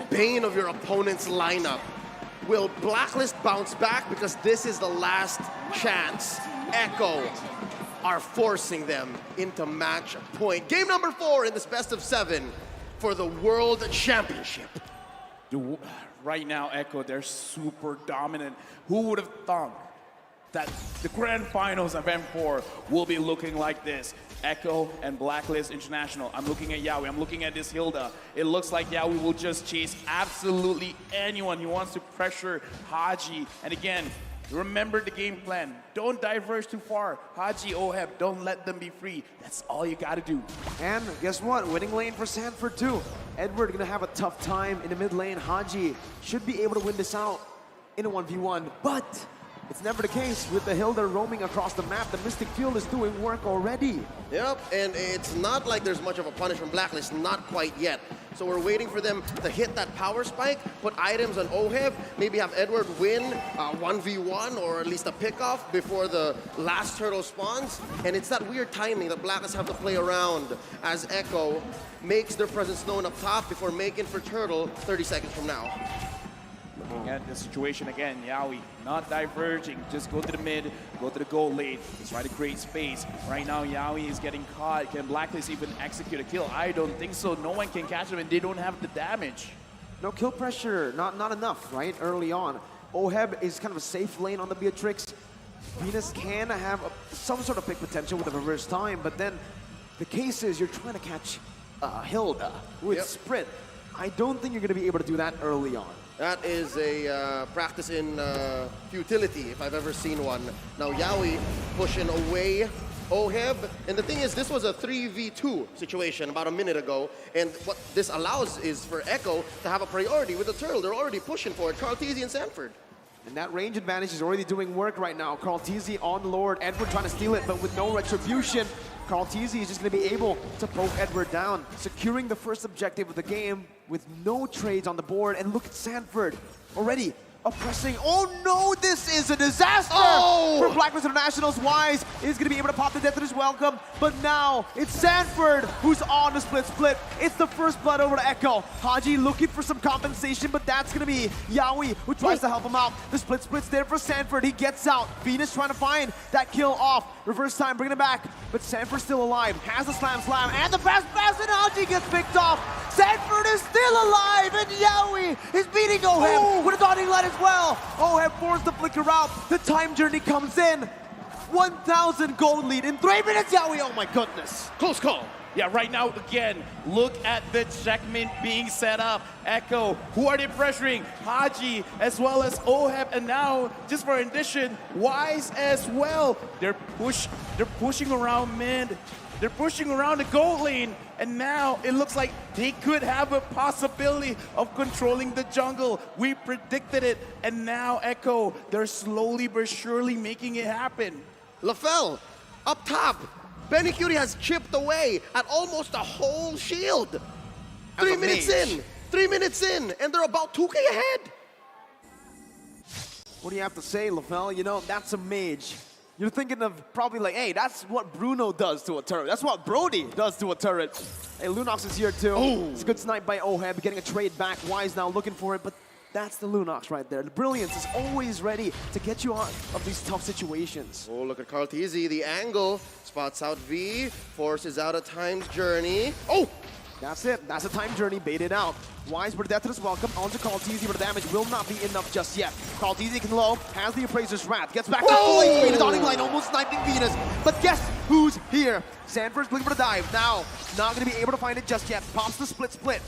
bane of your opponent's lineup. Will Blacklist bounce back? Because this is the last chance. Echo are forcing them into match point. Game number 4 in this best of 7 for the World Championship. Dude, right now, Echo, they're super dominant. Who would have thought that the grand finals of M4 will be looking like this? Echo and Blacklist International. I'm looking at Yawi, I'm looking at this Hilda. It looks like Yawi will just chase absolutely anyone. He wants to pressure Haji. And again, remember the game plan. Don't diverge too far. Haji, Oheb, don't let them be free. That's all you gotta do. And guess what? Winning lane for Sanford too. Edward gonna have a tough time in the mid lane. Haji should be able to win this out in a 1v1, but it's never the case with the Hilda roaming across the map. The Mystic Field is doing work already. Yep, and it's not like there's much of a punish from Blacklist, not quite yet. So we're waiting for them to hit that power spike, put items on Oheb, maybe have Edward win 1v1 or at least a pickoff before the last turtle spawns. And it's that weird timing that Blacklist have to play around as Echo makes their presence known up top before making for turtle 30 seconds from now. Looking at the situation again, Yawi not diverging, just go to the mid, go to the goal lane, just try to create space. Right now, Yawi is getting caught. Can Blacklist even execute a kill? I don't think so. No one can catch him and they don't have the damage. No kill pressure, not enough, right, early on. Oheb is kind of a safe lane on the Beatrix. Venus can have some sort of pick potential with a reverse time, but then the case is you're trying to catch Hilda with sprint. I don't think you're going to be able to do that early on. That is a practice in futility, if I've ever seen one. Now Yawi pushing away Oheb. And the thing is, this was a 3v2 situation about a minute ago. And what this allows is for Echo to have a priority with the turtle. They're already pushing for it. Carl Teasy and Sanford. And that range advantage is already doing work right now. Carl Teasy on Lord. Edward trying to steal it, but with no retribution. Carl Teasy is just going to be able to poke Edward down, securing the first objective of the game with no trades on the board. And look at Sanford already oppressing. Oh no, this is a disaster for Blacklist International's. Wise is going to be able to pop the death to his welcome, but now it's Sanford who's on the split. It's the first blood over to Echo. Haji looking for some compensation, but that's going to be Yawi who tries to help him out. The split's there for Sanford. He gets out. Venus trying to find that kill off. Reverse time, bringing it back, but Sanford's still alive. Has the slam, and the fast pass, and Haji gets picked off. Sanford is still alive, and Yawi is beating Oheb with a dotting line as well. Oheb forced the flicker out. The time journey comes in. 1,000 gold lead in 3 minutes, Yawi. Oh my goodness. Close call. Yeah, right now, again, look at the checkmate being set up. Echo, who are they pressuring? Haji, as well as Oheb, and now, just for addition, Wise as well. They're pushing around mid. They're pushing around the gold lane, and now it looks like they could have a possibility of controlling the jungle. We predicted it, and now Echo, they're slowly but surely making it happen. LaFell, up top. Benny Cutie has chipped away at almost a whole shield. 3 minutes in. 3 minutes in, and they're about 2K ahead. What do you have to say, LaFell? You know, that's a mage. You're thinking of probably like, hey, that's what Bruno does to a turret. That's what Brody does to a turret. Hey, Lunox is here too. It's a good snipe by Oheb, getting a trade back. Wise now looking for it, but that's the Lunox right there. The brilliance is always ready to get you out of these tough situations. Oh, look at Carl Teasy, the angle. Spots out V, forces out a time's journey. Oh! That's it. That's a time journey baited out. Wise with death to his welcome. On to Carl Teasy, but the damage will not be enough just yet. Carl Teasy can low, has the Appraiser's Wrath, gets back to full HP. The dotting line almost sniping Venus. But guess who's here? Sanford's looking for the dive. Now, not going to be able to find it just yet. Pops the split.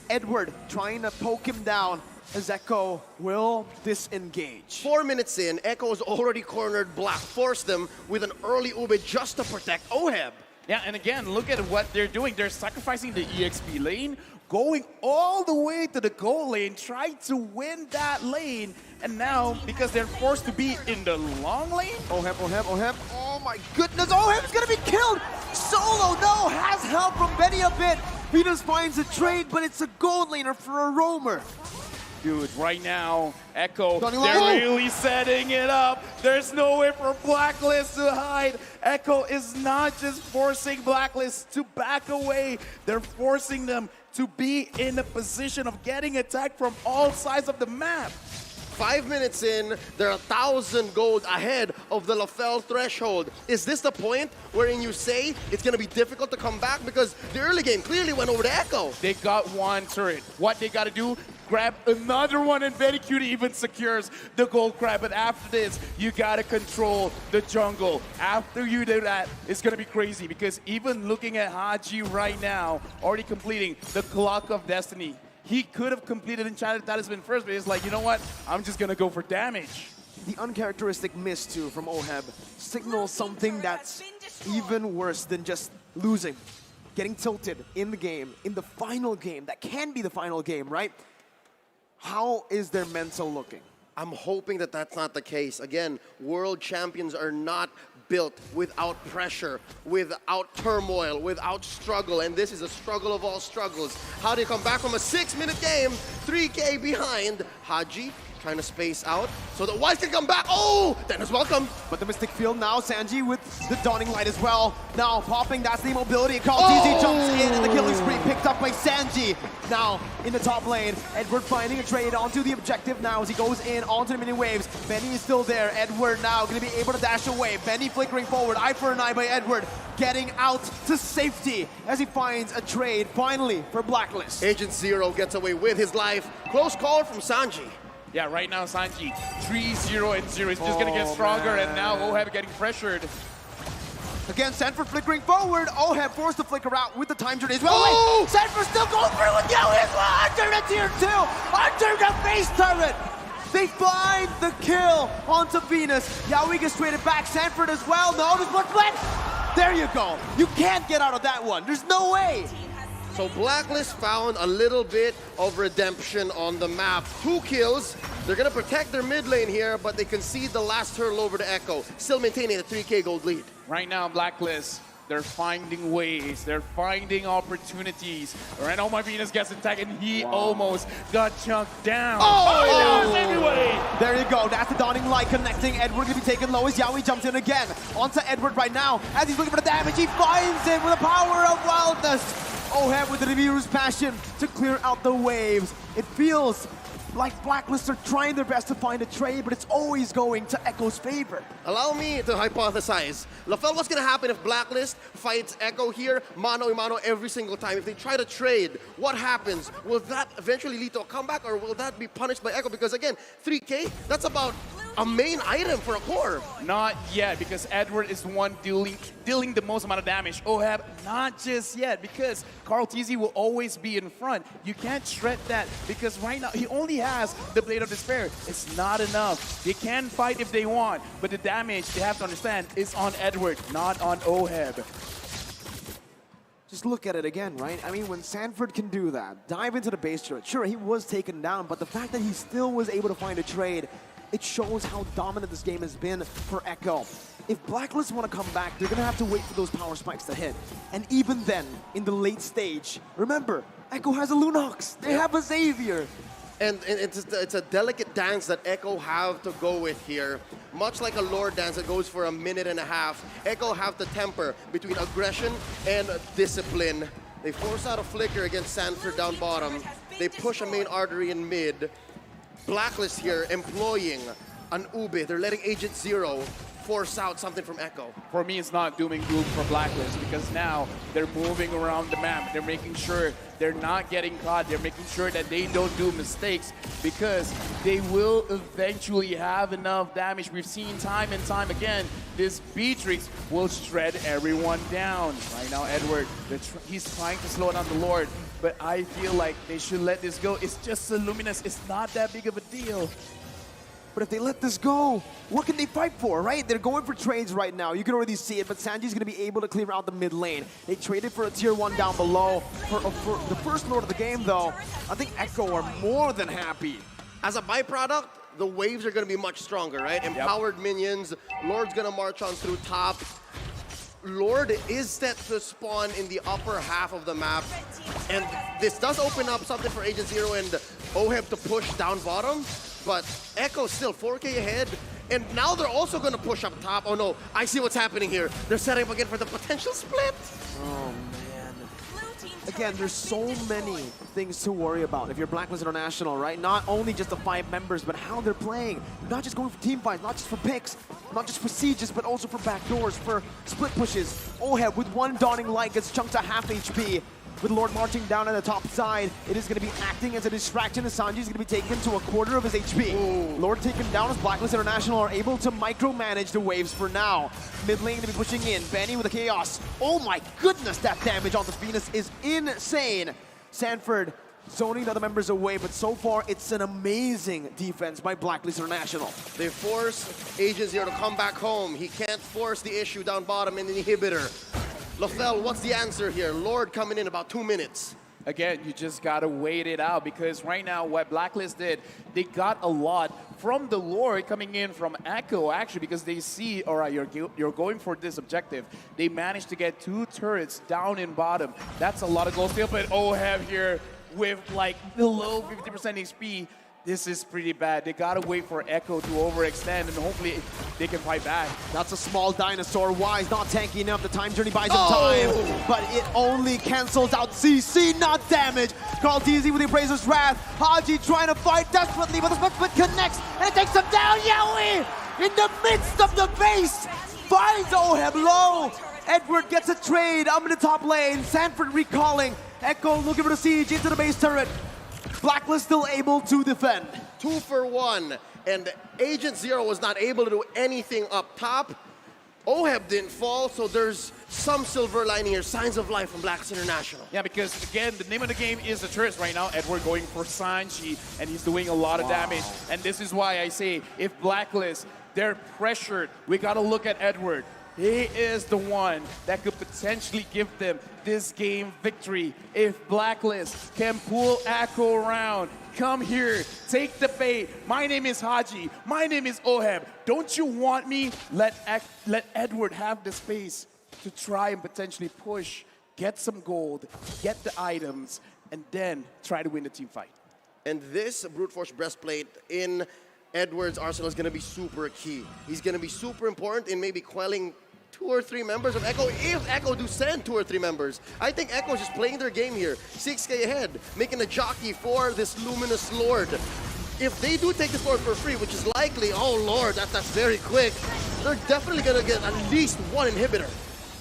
Edward trying to poke him down as Echo will disengage. 4 minutes in, Echo's already cornered Black. Forced them with an early Ube just to protect Oheb. Yeah, and again, look at what they're doing. They're sacrificing the EXP lane, going all the way to the goal lane, trying to win that lane. And now, because they're forced to be in the long lane. Oheb. Oh my goodness, Oheb's gonna be killed! Solo, no, has help from Benny a bit. Venus finds a trade, but it's a gold laner for a roamer. Dude, right now, Echo, they're really setting it up. There's no way for Blacklist to hide. Echo is not just forcing Blacklist to back away. They're forcing them to be in a position of getting attacked from all sides of the map. 5 minutes in, they're 1,000 gold ahead of the LaFell threshold. Is this the point wherein you say it's going to be difficult to come back? Because the early game clearly went over to Echo. They got one turret. What they got to do, grab another one, and Very Cutie even secures the gold grab. But after this, you got to control the jungle. After you do that, it's going to be crazy, because even looking at Haji right now, already completing the Clock of Destiny, he could have completed Enchanted Talisman first, but he's like, you know what? I'm just going to go for damage. The uncharacteristic miss, too, from Oheb signals something that's even worse than just losing. Getting tilted in the game, in the final game. That can be the final game, right? How is their mental looking? I'm hoping that that's not the case. Again, world champions are not built without pressure, without turmoil, without struggle, and this is a struggle of all struggles. How do you come back from a 6-minute game, 3K behind? Haji trying to space out so that Wise can come back. Oh, Dennis, welcome. But the Mystic Field now, Sanji with the Dawning Light as well. Now popping, that's the mobility. Kaltizi jumps in and the killing spree picked up by Sanji. Now in the top lane, Edward finding a trade onto the objective now as he goes in onto the mini waves. Benny is still there. Edward now going to be able to dash away. Benny flickering forward. Eye for an eye by Edward. Getting out to safety as he finds a trade finally for Blacklist. Agent Zero gets away with his life. Close call from Sanji. Yeah, right now Sanji, 3-0 and 0. He's just going to get stronger, and now Oheb getting pressured. Again, Sanford flickering forward. Oheb forced to flicker out with the time journey as well. Oh! Wait, Sanford still going through with Yo as well. Under the tier 2, under the face turret. They find the kill onto Venus. Yaoi gets traded back. Sanford as well. No, there's one flip. There you go. You can't get out of that one. There's no way. So Blacklist found a little bit of redemption on the map. 2 kills. They're going to protect their mid lane here, but they concede the last hurdle over to Echo, still maintaining a 3K gold lead. Right now, Blacklist, they're finding ways. They're finding opportunities. Right now, my Venus gets attacked, and he almost got chunked down. Oh! Anyway. There you go. That's the Dawning Light connecting. Edward going to be taken low as Yaoi jumps in again. Onto Edward right now. As he's looking for the damage, he finds it with the power of wildness. Oheb with the Review's passion to clear out the waves. It feels like Blacklist are trying their best to find a trade, but it's always going to Echo's favor. Allow me to hypothesize. LaFell, what's going to happen if Blacklist fights Echo here, mano a mano every single time? If they try to trade, what happens? Will that eventually lead to a comeback, or will that be punished by Echo? Because again, 3K, that's about a main item for a core. Not yet, because Edward is the one dealing the most amount of damage. Oheb, not just yet, because Carl TZ will always be in front. You can't shred that, because right now he only has the Blade of Despair. It's not enough. They can fight if they want, but the damage, they have to understand, is on Edward, not on Oheb. Just look at it again, right? I mean, when Sanford can do that, dive into the base turret. Sure, he was taken down, but the fact that he still was able to find a trade, it shows how dominant this game has been for Echo. If Blacklist want to come back, they're going to have to wait for those power spikes to hit. And even then, in the late stage, remember, Echo has a Lunox. They have a Xavier. And it's a delicate dance that Echo have to go with here. Much like a Lord dance that goes for a minute and a half, Echo have to temper between aggression and discipline. They force out a flicker against Sanford down bottom. They push a main artery in mid. Blacklist here employing an Ube. They're letting Agent Zero force out something from Echo. For me, it's not doom and gloom for Blacklist, because now they're moving around the map. They're making sure they're not getting caught. They're making sure that they don't do mistakes, because they will eventually have enough damage. We've seen time and time again, this Beatrix will shred everyone down. Right now, Edward, he's trying to slow down the Lord, but I feel like they should let this go. It's just a Luminous. It's not that big of a deal. But if they let this go, what can they fight for, right? They're going for trades right now. You can already see it, but Sanji's going to be able to clear out the mid lane. They traded for a tier 1 down below. For the first Lord of the game, though, I think Echo are more than happy. As a byproduct, the waves are going to be much stronger, right? Empowered minions. Lord's going to march on through top. Lord is set to spawn in the upper half of the map. And this does open up something for Agent Zero and Oheb to push down bottom. But Echo's still 4K ahead. And now they're also going to push up top. Oh no, I see what's happening here. They're setting up again for the potential split. Oh man. again, there's so many things to worry about if you're Blacklist International, right? Not only just the 5 members, but how they're playing. Not just going for team fights, not just for picks, not just for sieges, but also for backdoors, for split pushes. Oheb with one dawning light gets chunked to half HP. With Lord marching down on the top side, it is going to be acting as a distraction as Sanji is going to be taken to a quarter of his HP. Ooh. Lord taken down as Blacklist International are able to micromanage the waves for now. Mid lane to be pushing in. Benny with the chaos. Oh my goodness, that damage on the Venus is insane. Sanford zoning the other members away, but so far it's an amazing defense by Blacklist International. They force Agent Zero to come back home. He can't force the issue down bottom in the inhibitor. Lothel, what's the answer here? Lord coming in about 2 minutes. Again, you just gotta wait it out because right now what Blacklist did, they got a lot from the Lord coming in from Echo actually because they see, all right, you're going for this objective. They managed to get 2 turrets down in bottom. That's a lot of gold steal, but Oheb here with like below 50% HP. This is pretty bad. They gotta wait for Echo to overextend and hopefully they can fight back. That's a small dinosaur. Wise not tanky enough. The time journey buys him time, but it only cancels out CC, not damage. Carl TZ with the Appraiser's Wrath. Haji trying to fight desperately, but the split connects and it takes him down. Yowie in the midst of the base finds Oheb low. Edward gets a trade up in the top lane. Sanford recalling. Echo looking for the siege into the base turret. Blacklist still able to defend. 2 for 1, and Agent Zero was not able to do anything up top. Oheb didn't fall, so there's some silver lining here. Signs of life from Blacklist International. Yeah, because again, the name of the game is the turrets right now. Edward going for Sanji, and he's doing a lot of damage. And this is why I say, if Blacklist, they're pressured, we gotta look at Edward. He is the one that could potentially give them this game victory. If Blacklist can pull Echo around, come here, take the bait. My name is Haji. My name is Oheb. Don't you want me? Let Edward have the space to try and potentially push, get some gold, get the items, and then try to win the team fight. And this Brute Force Breastplate in Edward's arsenal is going to be super key. He's going to be super important in maybe quelling 2 or 3 members of Echo, if Echo do send 2 or 3 members. I think Echo is just playing their game here. 6K ahead, making a jockey for this Luminous Lord. If they do take this Lord for free, which is likely, oh Lord, that's very quick, they're definitely gonna get at least 1 inhibitor.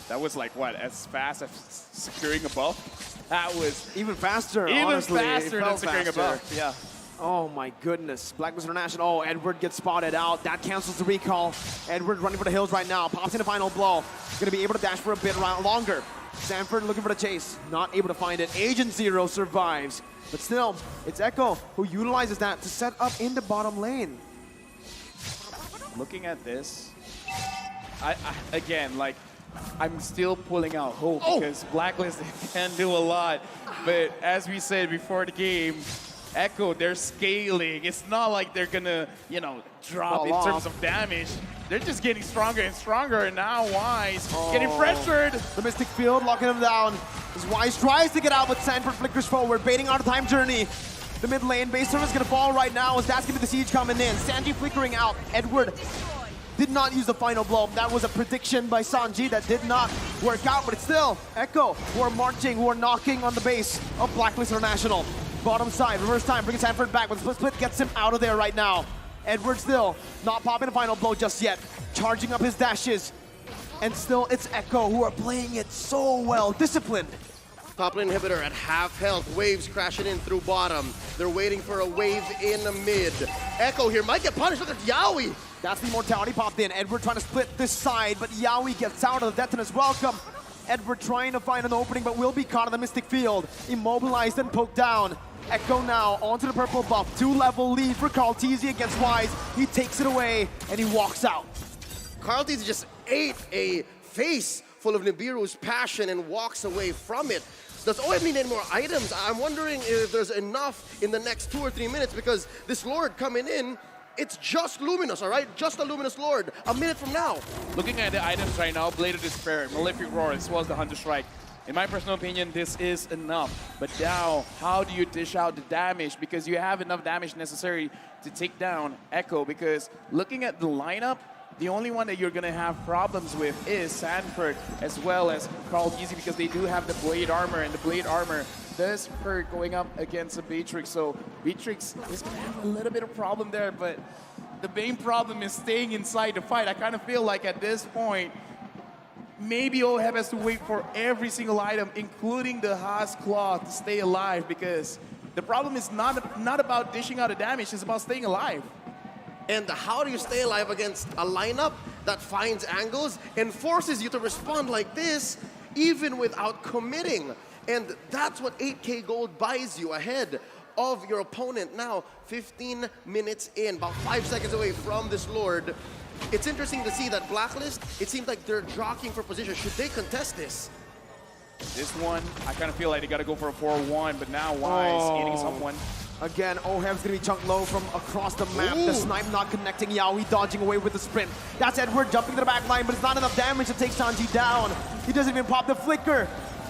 That was like, what, as fast as securing a buff? That was Even faster, even honestly. faster It than felt securing a faster. buff. Yeah. Oh my goodness. Blacklist International. Oh, Edward gets spotted out. That cancels the recall. Edward running for the hills right now. Pops in a final blow. Gonna be able to dash for a bit longer. Sanford looking for the chase. Not able to find it. Agent Zero survives. But still, it's Echo who utilizes that to set up in the bottom lane. Looking at this, again, like, I'm still pulling out hope because Blacklist can do a lot. But as we said before the game, Echo, they're scaling. It's not like they're gonna, you know, drop in terms of damage. They're just getting stronger and stronger, and now Wise getting pressured. The Mystic Field locking him down. As Wise tries to get out, but Sanford flickers forward, baiting out a time journey. The mid lane base turret is gonna fall right now as that's gonna be the siege coming in. Sanji flickering out. Edward did not use the final blow. That was a prediction by Sanji that did not work out, but it's still Echo who are marching, who are knocking on the base of Blacklist International. Bottom side, reverse time, bringing Sanford back, but the split gets him out of there right now. Edward still not popping a final blow just yet, charging up his dashes. And still, it's Echo who are playing it so well, disciplined. Top lane inhibitor at half health. Waves crashing in through bottom. They're waiting for a wave in the mid. Echo here might get punished. Look at Yowie. That's the immortality popped in. Edward trying to split this side, but Yowie gets out of the detonus. Welcome. Edward trying to find an opening, but will be caught in the Mystic Field. Immobilized and poked down. Echo now onto the purple buff. 2-level lead for Carl TZ against Wise. He takes it away and he walks out. Carl Dietz just ate a face full of Nibiru's passion and walks away from it. Does OM need any more items? I'm wondering if there's enough in the next 2 or 3 minutes because this Lord coming in, it's just Luminous, all right? Just a Luminous Lord. A minute from now. Looking at the items right now, Blade of Despair, Malefic Roar, as well as the Hunter Strike. In my personal opinion, this is enough. But now, how do you dish out the damage? Because you have enough damage necessary to take down Echo. Because looking at the lineup, The only one that you're going to have problems with is Sanford as well as Carl Easy, because they do have the blade armor, and the blade armor does hurt going up against a Beatrix. So Beatrix is going to have a little bit of problem there, but the main problem is staying inside the fight. I kind of feel like at this point, maybe Oheb has to wait for every single item, including the Haas Claw, to stay alive, because the problem is not about dishing out a damage, it's about staying alive. And how do you stay alive against a lineup that finds angles and forces you to respond like this, even without committing? And that's what 8K gold buys you ahead of your opponent. Now, 15 minutes in, about 5 seconds away from this Lord. It's interesting to see that Blacklist, it seems like they're jockeying for position. Should they contest this? This one, I kind of feel like they got to go for a 4-1, but now Wise eating someone. Again, Oheb's gonna be chunked low from across the map. Ooh. The snipe not connecting. Yaoi dodging away with the sprint. That's Edward jumping to the back line, but it's not enough damage to take Sanji down. He doesn't even pop the flicker.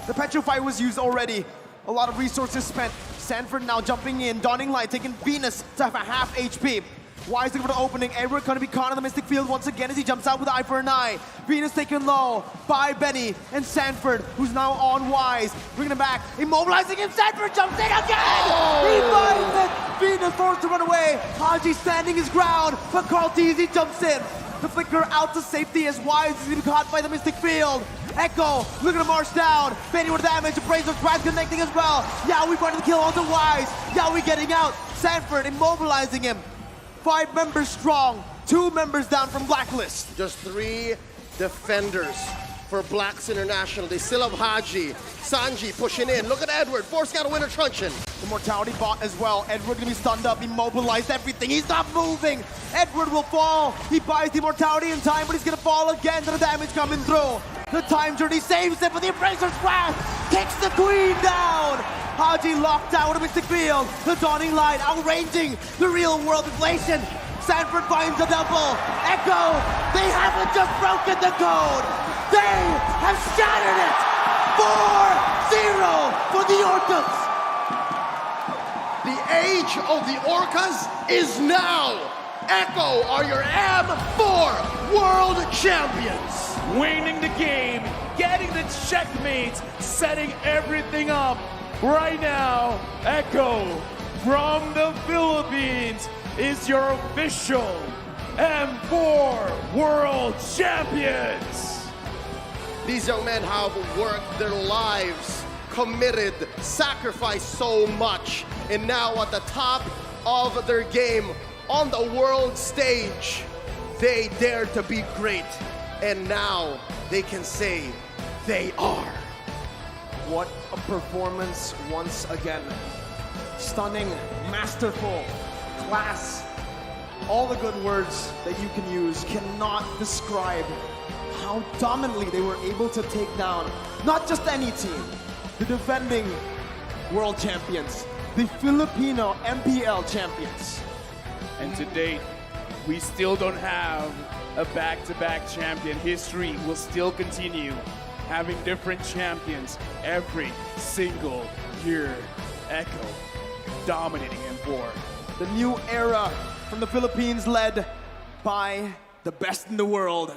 The Petrify was used already. A lot of resources spent. Sanford now jumping in. Dawning Light taking Venus to have a half HP. Wise looking for the opening. Edward gonna be caught in the Mystic Field once again as he jumps out with the eye for an eye. Venus taken low by Benny and Sanford, who's now on Wise. Bringing him back, immobilizing him. Sanford jumps in again! He finds it! Venus forced to run away. Haji standing his ground, but Carl Teasy jumps in. The flicker out to safety as Wise is being caught by the Mystic Field. Echo looking to march down. Benny with damage. Appraiser's Crash connecting as well. Yaoi finding the kill onto Wise. Yaoi getting out. Sanford immobilizing him. 5 members strong, 2 members down from Blacklist. Just 3 defenders for Blacks International. They still have Haji, Sanji pushing in. Look at Edward, forcing out a winter truncheon. The Mortality bot as well. Edward gonna be stunned up, immobilized, everything. He's not moving. Edward will fall. He buys the Mortality in time, but he's gonna fall again to the damage coming through. The time journey saves him, but the Appraiser's Wrath kicks the Queen down. Haji locked out of Mystic Field. The Dawning Light outranging the real world inflation. Sanford finds a double. Echo, they haven't just broken the code. They have shattered it. 4-0 for the Orcas. The age of the Orcas is now. Echo are your M4 World Champions. Winning the game, getting the checkmates, setting everything up. Right now, Echo from the Philippines is your official M4 World Champions. These young men have worked their lives, committed, sacrificed so much, and now at the top of their game on the world stage, they dare to be great, and now they can say they are. What a performance once again. Stunning, masterful, class. All the good words that you can use cannot describe how dominantly they were able to take down not just any team, the defending world champions, the Filipino MPL champions. And to date, we still don't have a back-to-back champion. History will still continue having different champions every single year. Echo dominating M4. The new era from the Philippines led by the best in the world.